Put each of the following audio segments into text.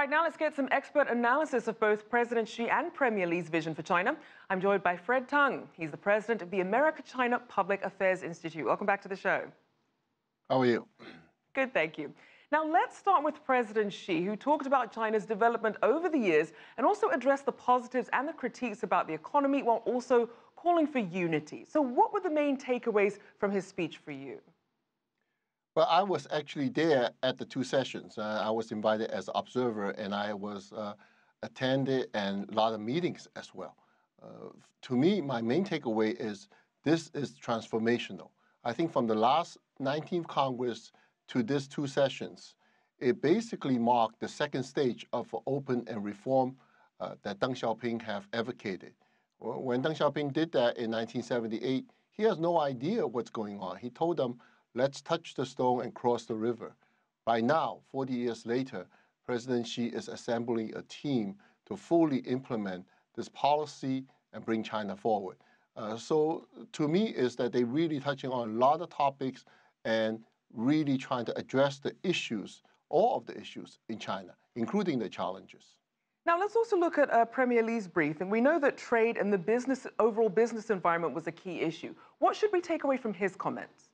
Right now, let's get some expert analysis of both President Xi and Premier Li's vision for China. I'm joined by Teng. He's the president of the America-China Public Affairs Institute. Welcome back to the show. How are you? Good, thank you. Now, let's start with President Xi, who talked about China's development over the years and also addressed the positives and the critiques about the economy while also calling for unity. So what were the main takeaways from his speech for you? Well, I was actually there at the two sessions. I was invited as an observer, and I was attended and a lot of meetings as well. To me, my main takeaway is this is transformational. I think from the last 19th Congress to these two sessions, it basically marked the second stage of open and reform that Deng Xiaoping have advocated. When Deng Xiaoping did that in 1978, he has no idea what's going on. He told them, let's touch the stone and cross the river. By now, 40 years later, President Xi is assembling a team to fully implement this policy and bring China forward. So to me is that they're really touching on a lot of topics and really trying to address the issues, all of the issues in China, including the challenges. Now, let's also look at Premier Li's briefing. We know that trade and the overall business environment was a key issue. What should we take away from his comments?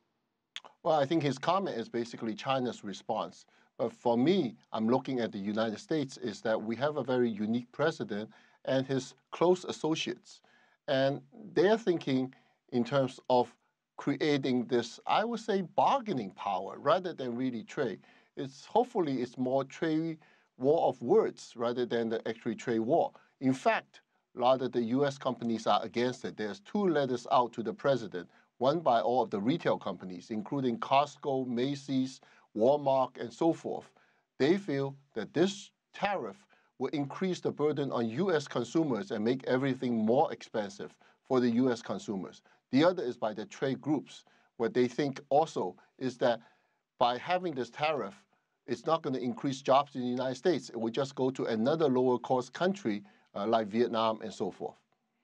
Well, I think his comment is basically China's response. But for me, I'm looking at the United States, is that we have a very unique president and his close associates. And they're thinking in terms of creating this, I would say, bargaining power rather than really trade. Hopefully it's more trade war of words rather than the actual trade war. In fact, a lot of the U.S. companies are against it. There's two letters out to the president, one by all of the retail companies, including Costco, Macy's, Walmart, and so forth. They feel that this tariff will increase the burden on U.S. consumers and make everything more expensive for the U.S. consumers. The other is by the trade groups. What they think also is that by having this tariff, it's not going to increase jobs in the United States. It will just go to another lower-cost country like Vietnam and so forth.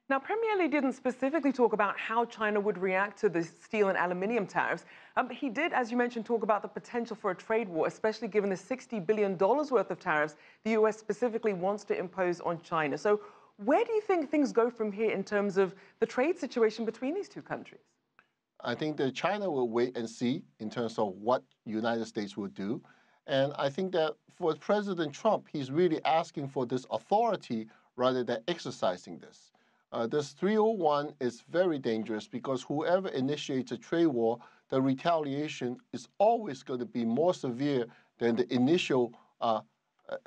Now, Premier Li didn't specifically talk about how China would react to the steel and aluminium tariffs. He did, as you mentioned, talk about the potential for a trade war, especially given the $60 billion worth of tariffs the U.S. specifically wants to impose on China. So where do you think things go from here in terms of the trade situation between these two countries? I think that China will wait and see in terms of what the United States will do. And I think that for President Trump, he's really asking for this authority rather than exercising this. This 301 is very dangerous because whoever initiates a trade war, the retaliation is always going to be more severe than the initial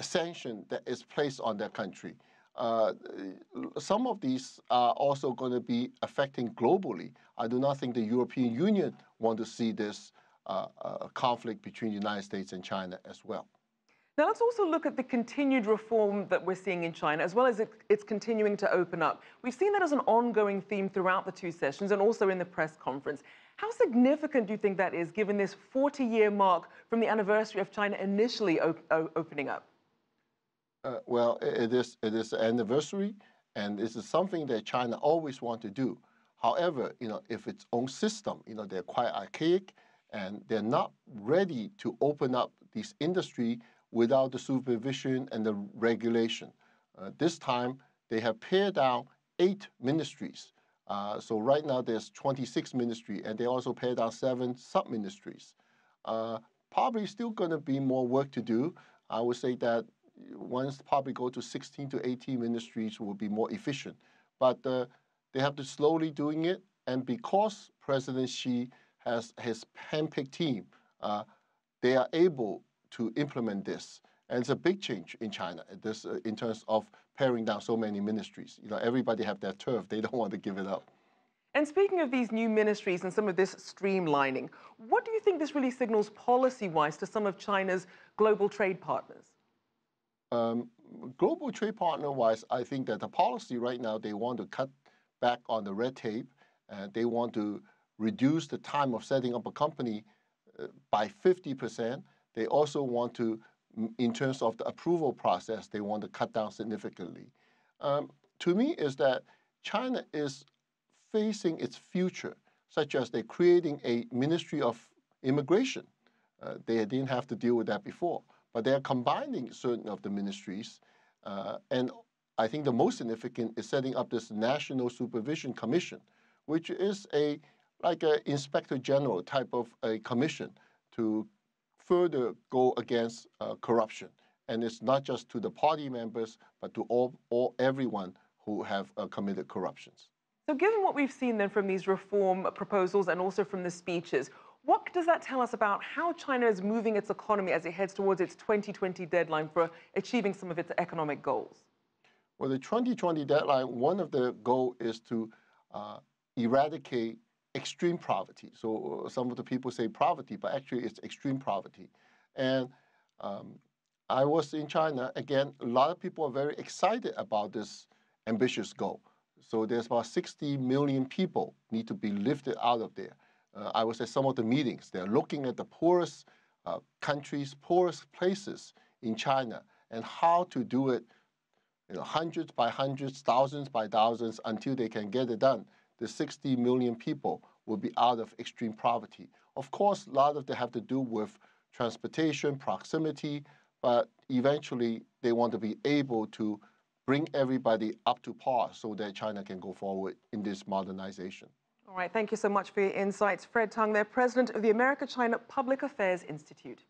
sanction that is placed on their country. Some of these are also going to be affecting globally. I do not think the European Union want to see this conflict between the United States and China as well. Now, let's also look at the continued reform that we're seeing in China, as well as it's continuing to open up. We've seen that as an ongoing theme throughout the two sessions and also in the press conference. How significant do you think that is, given this 40-year mark from the anniversary of China initially opening up? Well, it is an anniversary, and this is something that China always want to do. However, if its own system, they're quite archaic, and they're not ready to open up this industry without the supervision and the regulation. This time, they have pared down 8 ministries. So right now, there's 26 ministries, and they also pared down 7 sub-ministries. Probably still going to be more work to do. I would say that once probably go to 16 to 18 ministries will be more efficient. But they have to slowly doing it, and because President Xi has his handpicked team, they are able to implement this. And it's a big change in China, this in terms of paring down so many ministries. Everybody have their turf. They don't want to give it up. And speaking of these new ministries and some of this streamlining, what do you think this really signals policy-wise to some of China's global trade partners? Global trade partner-wise, I think that the policy right now, they want to cut back on the red tape. They want to reduce the time of setting up a company by 50%. They also want to, in terms of the approval process, they want to cut down significantly. To me, is that China is facing its future, such as they're creating a Ministry of Immigration. They didn't have to deal with that before. but they are combining certain of the ministries. And I think the most significant is setting up this National Supervision Commission, which is like an inspector general type of a commission to further go against corruption. And it's not just to the party members, but to everyone who have committed corruptions. So given what we've seen then from these reform proposals and also from the speeches, what does that tell us about how China is moving its economy as it heads towards its 2020 deadline for achieving some of its economic goals? Well, the 2020 deadline, one of the goals is to eradicate extreme poverty. So some of the people say poverty, but actually it's extreme poverty. And I was in China. Again, a lot of people are very excited about this ambitious goal. So there's about 60 million people need to be lifted out of there. I was at some of the meetings. They're looking at the poorest countries, poorest places in China, and how to do it, hundreds by hundreds, thousands by thousands, until they can get it done. The 60 million people will be out of extreme poverty. Of course, a lot of them have to do with transportation, proximity, but eventually they want to be able to bring everybody up to par so that China can go forward in this modernization. All right, thank you so much for your insights. Fred Teng, there, president of the America-China Public Affairs Institute.